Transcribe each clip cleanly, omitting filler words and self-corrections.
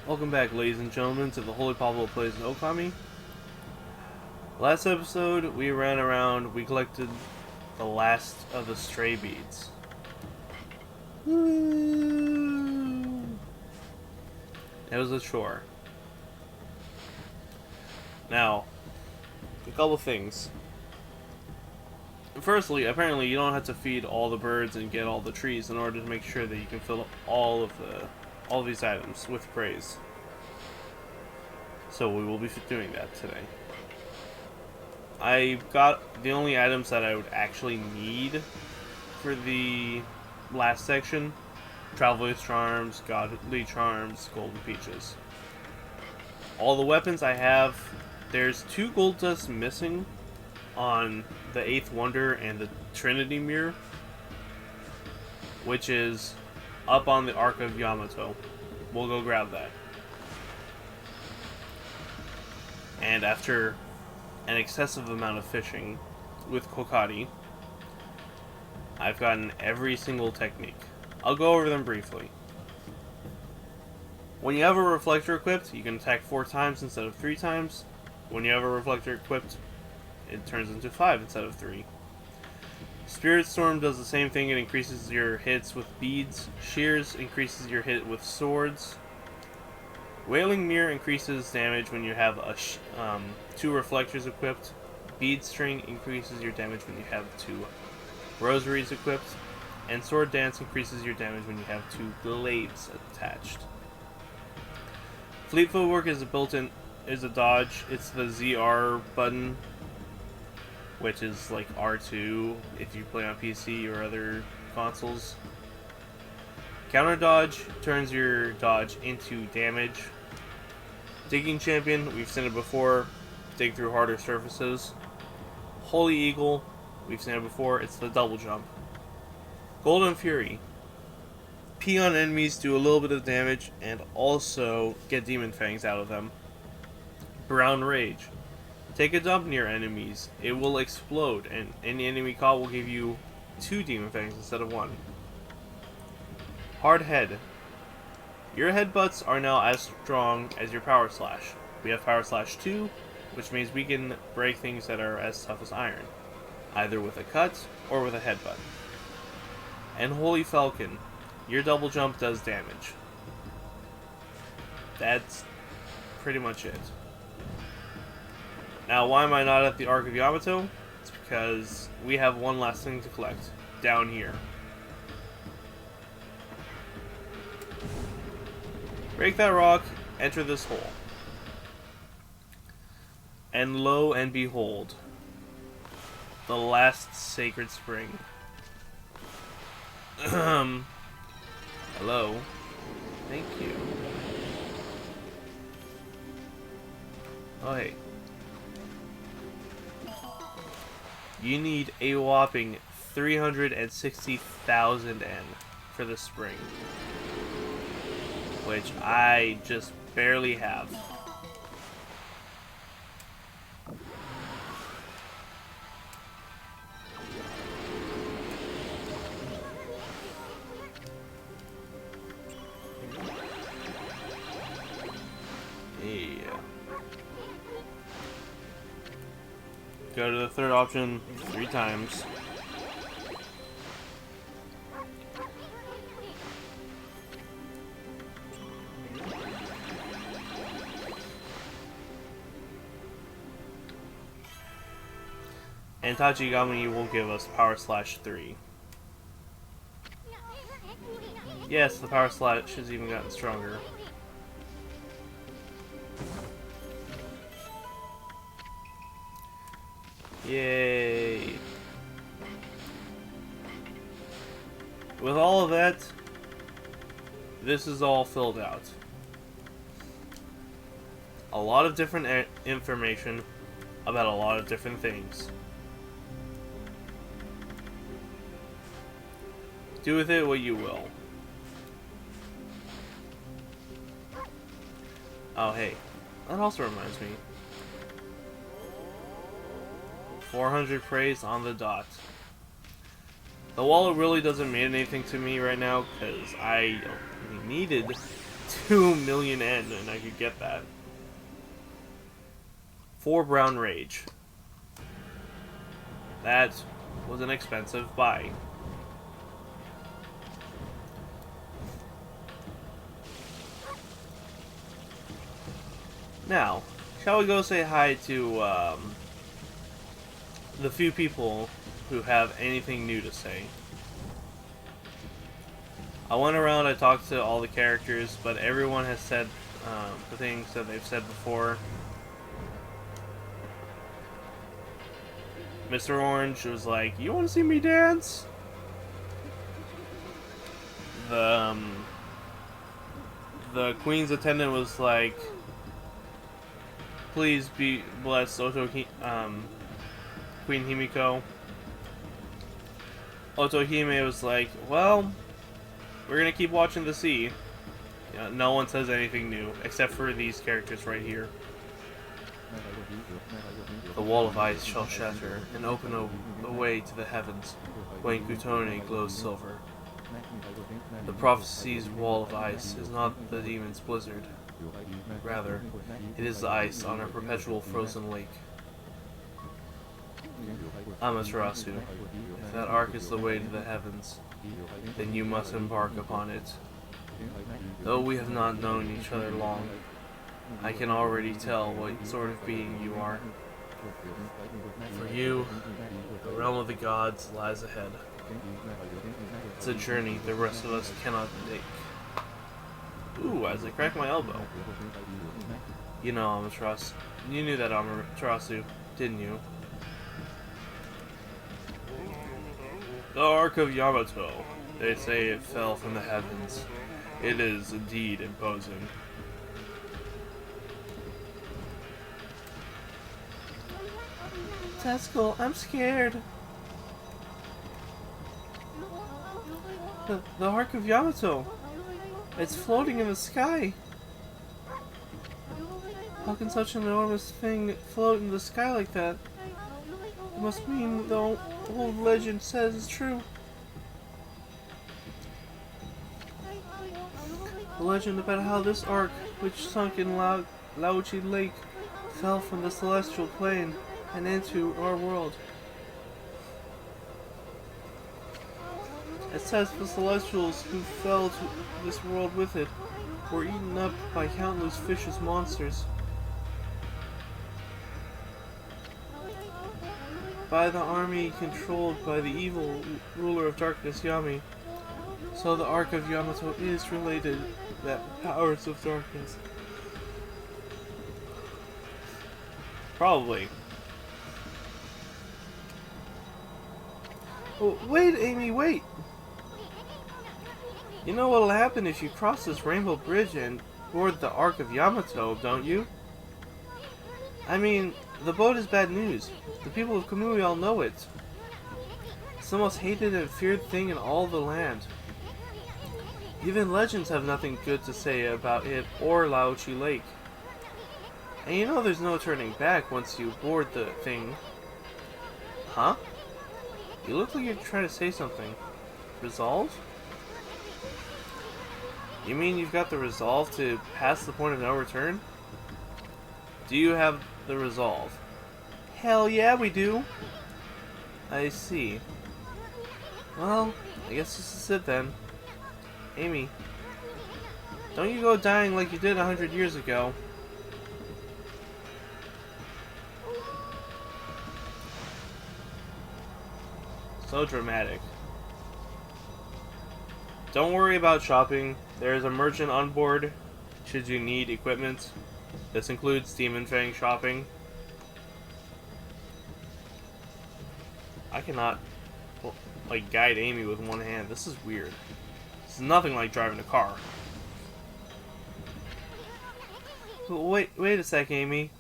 Welcome back, ladies and gentlemen, to the Holy Pablo Plays in Okami. Last episode, we ran around, we collected the last of the stray beads. Woo! It was a chore. Now, a couple things. Firstly, apparently you don't have to feed all the birds and get all the trees in order to make sure that you can fill up all of these items with praise. So we will be doing that today. I got the only items that I would actually need for the last section: Traveler's Charms, Godly Charms, Golden Peaches. All the weapons I have, there's 2 gold dust missing on the 8th Wonder and the Trinity Mirror, which is up on the Ark of Yamato. We'll go grab that. And after an excessive amount of fishing with Kokari, I've gotten every single technique. I'll go over them briefly. When you have a reflector equipped, you can attack 4 times instead of 3 times. When you have a reflector equipped, it turns into 5 instead of 3. Spirit Storm does the same thing. It increases your hits with beads. Shears increases your hit with swords. Wailing Mirror increases damage when you have 2 reflectors equipped. Bead String increases your damage when you have 2 rosaries equipped. And Sword Dance increases your damage when you have 2 glaives attached. Fleet Footwork is a dodge. It's the ZR button, which is like R2 if you play on PC or other consoles. Counter Dodge turns your dodge into damage. Digging Champion, we've seen it before, dig through harder surfaces. Holy Eagle, we've seen it before, it's the double jump. Golden Fury, pee on enemies, do a little bit of damage, and also get Demon Fangs out of them. Brown Rage, take a dump near enemies, it will explode, and any enemy caught will give you 2 Demon Fangs instead of 1. Hard Head. Your headbutts are now as strong as your Power Slash. We have Power Slash 2, which means we can break things that are as tough as iron, either with a cut or with a headbutt. And Holy Falcon. Your double jump does damage. That's pretty much it. Now, why am I not at the Ark of Yamato? It's because we have one last thing to collect, down here. Break that rock, enter this hole. And lo and behold, the last sacred spring. Hello. Thank you. Oh, hey. You need a whopping 360,000 N for the spring, which I just barely have. Yeah. Go to the third option 3 times. And Tachigami will give us Power Slash 3. Yes, the Power Slash has even gotten stronger. Yay! With all of that, this is all filled out. A lot of different information about a lot of different things. Do with it what you will. Oh, hey. That also reminds me. 400 praise on the dot. The wallet really doesn't mean anything to me right now because I needed 2 million N and I could get that. 4 Brown Rage. That was an expensive buy. Now, shall we go say hi to the few people who have anything new to say? I went around, I talked to all the characters, but everyone has said the things that they've said before. Mr. Orange was like, "You want to see me dance?" The Queen's attendant was like, "Please be blessed, Queen Himiko." Otohime was like, "Well, we're gonna keep watching the sea." No one says anything new, except for these characters right here. The wall of ice shall shatter and open a way to the heavens, when Kutone glows silver. The prophecy's wall of ice is not the demon's blizzard. Rather, it is the ice on a perpetual frozen lake. Amaterasu, if that arc is the way to the heavens, then you must embark upon it. Though we have not known each other long, I can already tell what sort of being you are. For you, the realm of the gods lies ahead. It's a journey the rest of us cannot take. Ooh, as I crack my elbow. You know, Amaterasu. You knew that, Amaterasu, didn't you? The Ark of Yamato. They say it fell from the heavens. It is indeed imposing. Tesco, I'm scared. The Ark of Yamato. It's floating in the sky. How can such an enormous thing float in the sky like that? It must mean the old legend says it's true. The legend about how this ark, which sunk in Lauchi Lake, fell from the celestial plane and into our world. It says the celestials who fell to this world with it were eaten up by countless vicious monsters. By the army controlled by the evil ruler of darkness, Yami. So the Ark of Yamato is related to the powers of darkness. Probably. Oh, wait, Amy, wait! You know what'll happen if you cross this rainbow bridge and board the Ark of Yamato, don't you? I mean, the boat is bad news. The people of Kamui all know it. It's the most hated and feared thing in all the land. Even legends have nothing good to say about it or Lauchi Lake. And you know there's no turning back once you board the thing. Huh? You look like you're trying to say something. Resolve? You mean you've got the resolve to pass the point of no return? Do you have the resolve? Hell yeah, we do! I see. Well, I guess this is it then. Amy, don't you go dying like you did 100 years ago. So dramatic. Don't worry about shopping. There is a merchant on board should you need equipment. This includes Demon Fang shopping. I cannot like guide Amy with one hand. This is weird. This is nothing like driving a car. Wait a sec, Amy.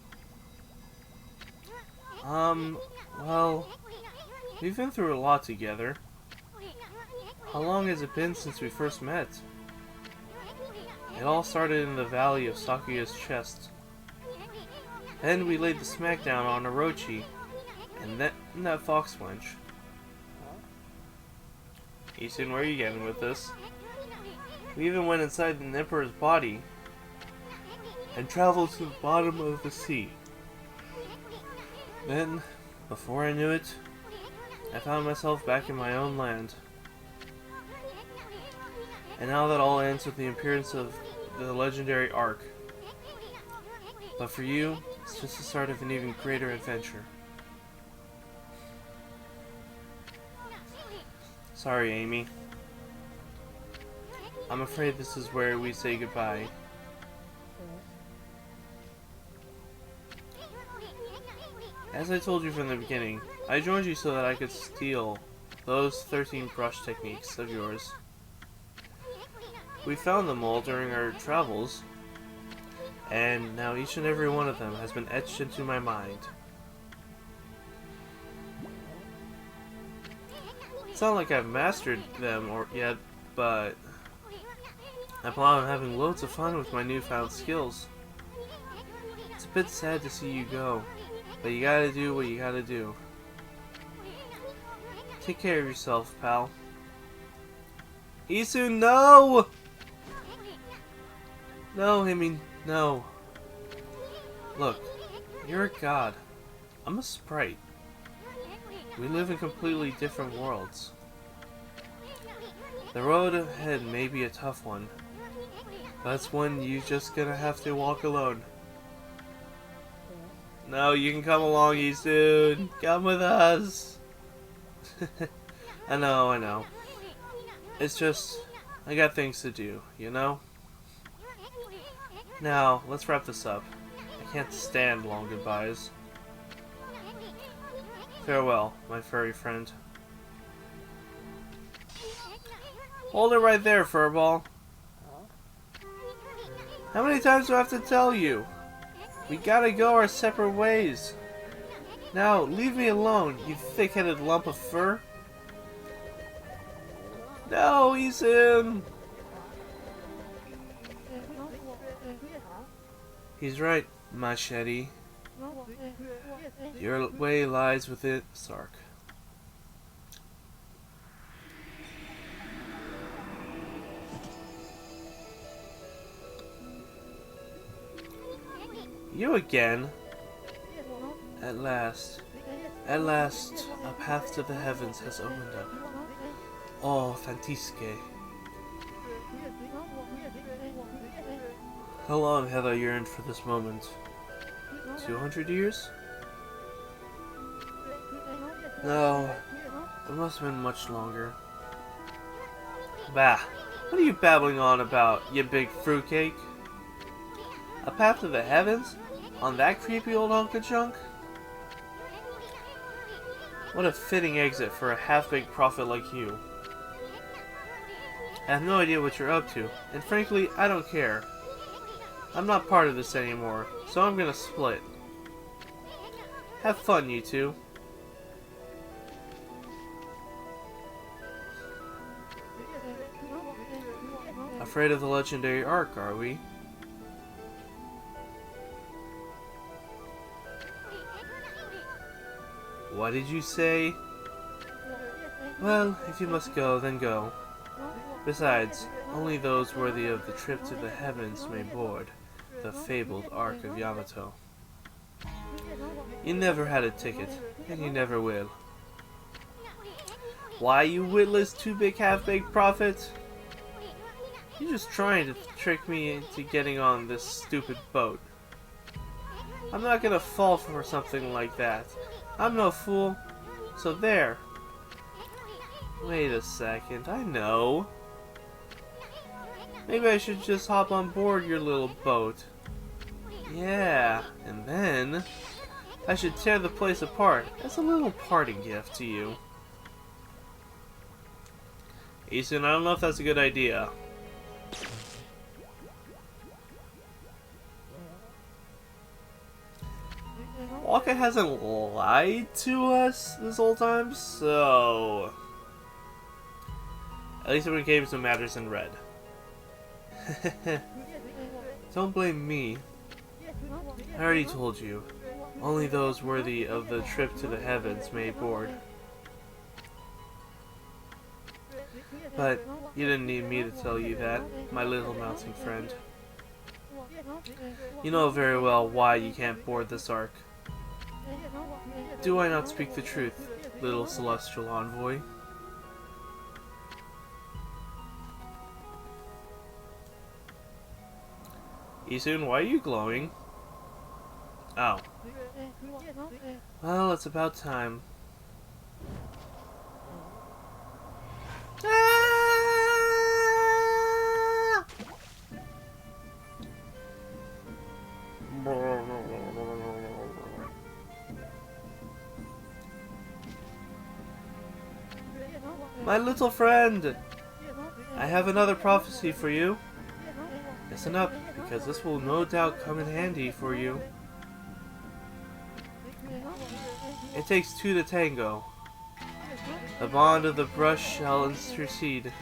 Well, we've been through a lot together. How long has it been since we first met? It all started in the valley of Sakuya's chest. Then we laid the smackdown on Orochi, and that fox wench. Ethan, where are you getting with this? We even went inside the Emperor's body and traveled to the bottom of the sea. Then, before I knew it, I found myself back in my own land. And now that all ends with the appearance of the legendary Ark. But for you, it's just the start of an even greater adventure. Sorry, Amy. I'm afraid this is where we say goodbye. As I told you from the beginning, I joined you so that I could steal those 13 brush techniques of yours. We found them all during our travels, and now each and every one of them has been etched into my mind. It's not like I've mastered them yet, but I plan on having loads of fun with my newfound skills. It's a bit sad to see you go, but you gotta do what you gotta do. Take care of yourself, pal. Isu, no! No, I mean, no. Look, you're a god. I'm a sprite. We live in completely different worlds. The road ahead may be a tough one. That's one you're just gonna have to walk alone. No, you can come along, Isun. Come with us. I know. It's just, I got things to do, you know? Now, let's wrap this up. I can't stand long goodbyes. Farewell, my furry friend. Hold it right there, Furball. How many times do I have to tell you? We gotta go our separate ways. Now, leave me alone, you thick-headed lump of fur. No, Isun! He's right, Machete. Your way lies within Sark. You again? At last, a path to the heavens has opened up. Oh, Fantisque. How long have I yearned for this moment? 200 years? No, it must have been much longer. Bah, what are you babbling on about, you big fruitcake? A path to the heavens? On that creepy old hunk of junk? What a fitting exit for a half-baked prophet like you. I have no idea what you're up to, and frankly, I don't care. I'm not part of this anymore, so I'm gonna split. Have fun, you two. Afraid of the legendary Ark, are we? What did you say? Well, if you must go, then go. Besides, only those worthy of the trip to the heavens may board the fabled Ark of Yamato. You never had a ticket, and you never will. Why, you witless two-big half-baked prophet? You're just trying to trick me into getting on this stupid boat. I'm not gonna fall for something like that. I'm no fool. So there. Wait a second, I know. Maybe I should just hop on board your little boat. Yeah, and then I should tear the place apart as a little parting gift to you. Isun, I don't know if that's a good idea. Waka hasn't lied to us this whole time, so at least when it came to matters in red. Don't blame me. I already told you. Only those worthy of the trip to the heavens may board. But you didn't need me to tell you that, my little mountain friend. You know very well why you can't board this ark. Do I not speak the truth, little celestial envoy? Isun, why are you glowing? Oh. Well, it's about time. Ah! My little friend! I have another prophecy for you. Listen up, because this will no doubt come in handy for you. It takes two to tango. The bond of the brush shall intercede.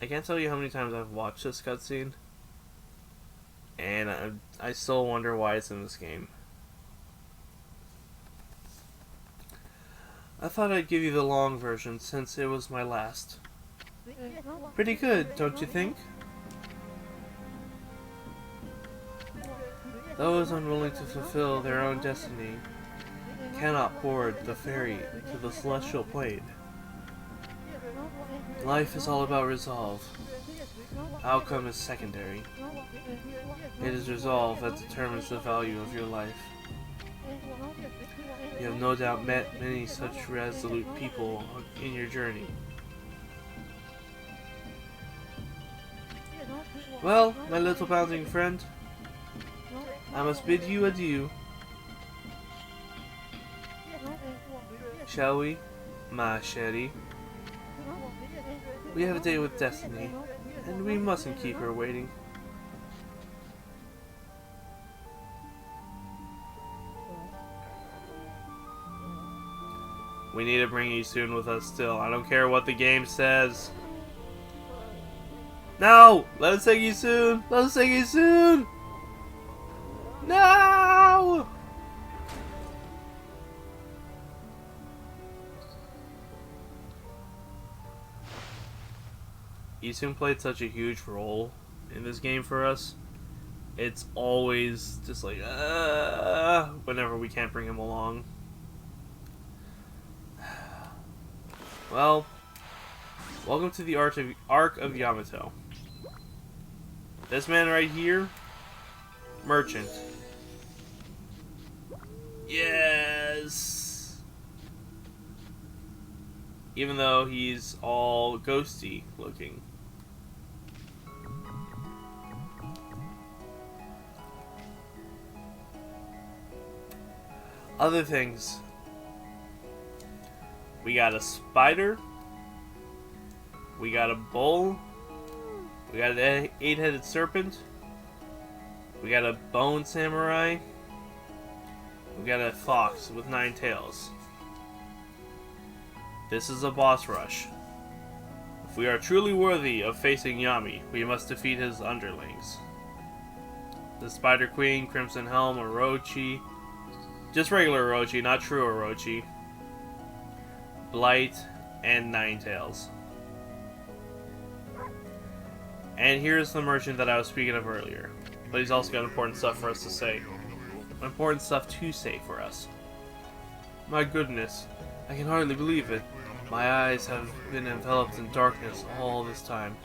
I can't tell you how many times I've watched this cutscene, and I still wonder why it's in this game. I thought I'd give you the long version since it was my last. Pretty good, don't you think? Those unwilling to fulfill their own destiny cannot board the ferry to the celestial plane. Life is all about resolve. Outcome is secondary. It is resolve that determines the value of your life. You have no doubt met many such resolute people in your journey. Well, my little bounding friend, I must bid you adieu. Shall we, my Shetty? We have a date with Destiny, and we mustn't keep her waiting. We need to bring Isun with us still. I don't care what the game says. No! Let us take Isun! Let us take Isun! No! Isun played such a huge role in this game for us. It's always just like, whenever we can't bring him along. Well, welcome to the Ark of Yamato. This man right here, merchant. Yes! Even though he's all ghosty looking. Other things. We got a spider. We got a bull. We got an 8-headed serpent. We got a bone samurai. We got a fox with 9 tails. This is a boss rush. If we are truly worthy of facing Yami, we must defeat his underlings. The Spider Queen, Crimson Helm, Orochi. Just regular Orochi, not true Orochi. Blight, and Ninetales. And here's the merchant that I was speaking of earlier. But he's also got important stuff for us to say. Important stuff to say for us. My goodness, I can hardly believe it. My eyes have been enveloped in darkness all this time.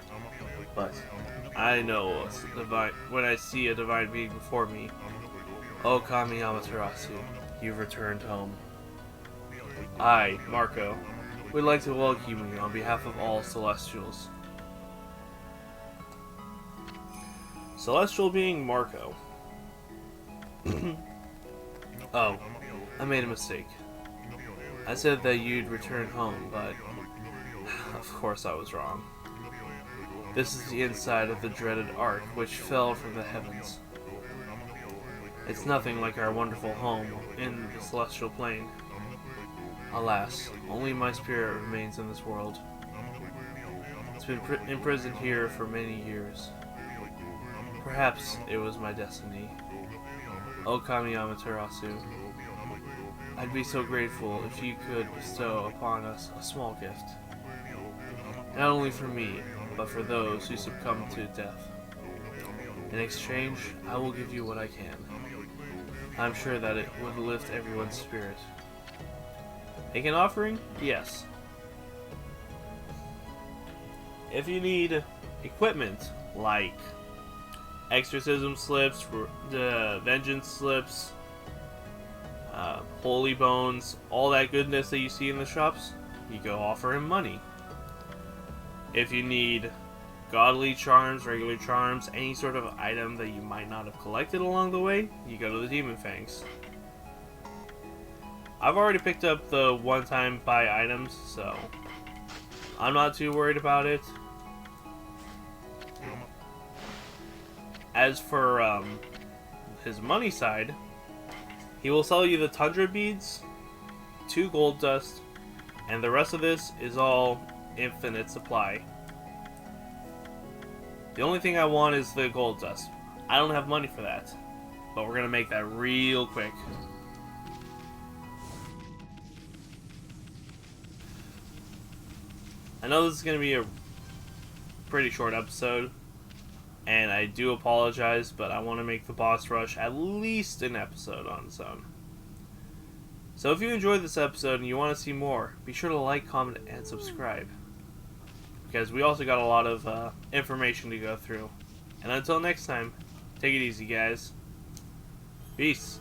But I know when I see a divine being before me. Okami Amaterasu, you've returned home. I, Marco, would like to welcome you on behalf of all Celestials. Celestial being Marco. Oh, I made a mistake. I said that you'd return home, but of course I was wrong. This is the inside of the dreaded Ark, which fell from the heavens. It's nothing like our wonderful home in the celestial plane. Alas, only my spirit remains in this world. It's been imprisoned here for many years. Perhaps it was my destiny. Okami Amaterasu. I'd be so grateful if you could bestow upon us a small gift. Not only for me, but for those who succumb to death. In exchange, I will give you what I can. I'm sure that it would lift everyone's spirit. Make an offering? Yes. If you need equipment like exorcism slips, the vengeance slips, holy bones, all that goodness that you see in the shops, you go offer him money. If you need godly charms, regular charms, any sort of item that you might not have collected along the way, you go to the Demon Fangs. I've already picked up the one-time buy items, so I'm not too worried about it. As for his money side, he will sell you the Tundra Beads, 2 gold dust, and the rest of this is all infinite supply. The only thing I want is the gold dust. I don't have money for that, but we're gonna make that real quick. I know this is gonna be a pretty short episode, and I do apologize, but I want to make the boss rush at least an episode on its own. So if you enjoyed this episode and you want to see more, be sure to like, comment, and subscribe, because we also got a lot of information to go through. And until next time, take it easy, guys. Peace.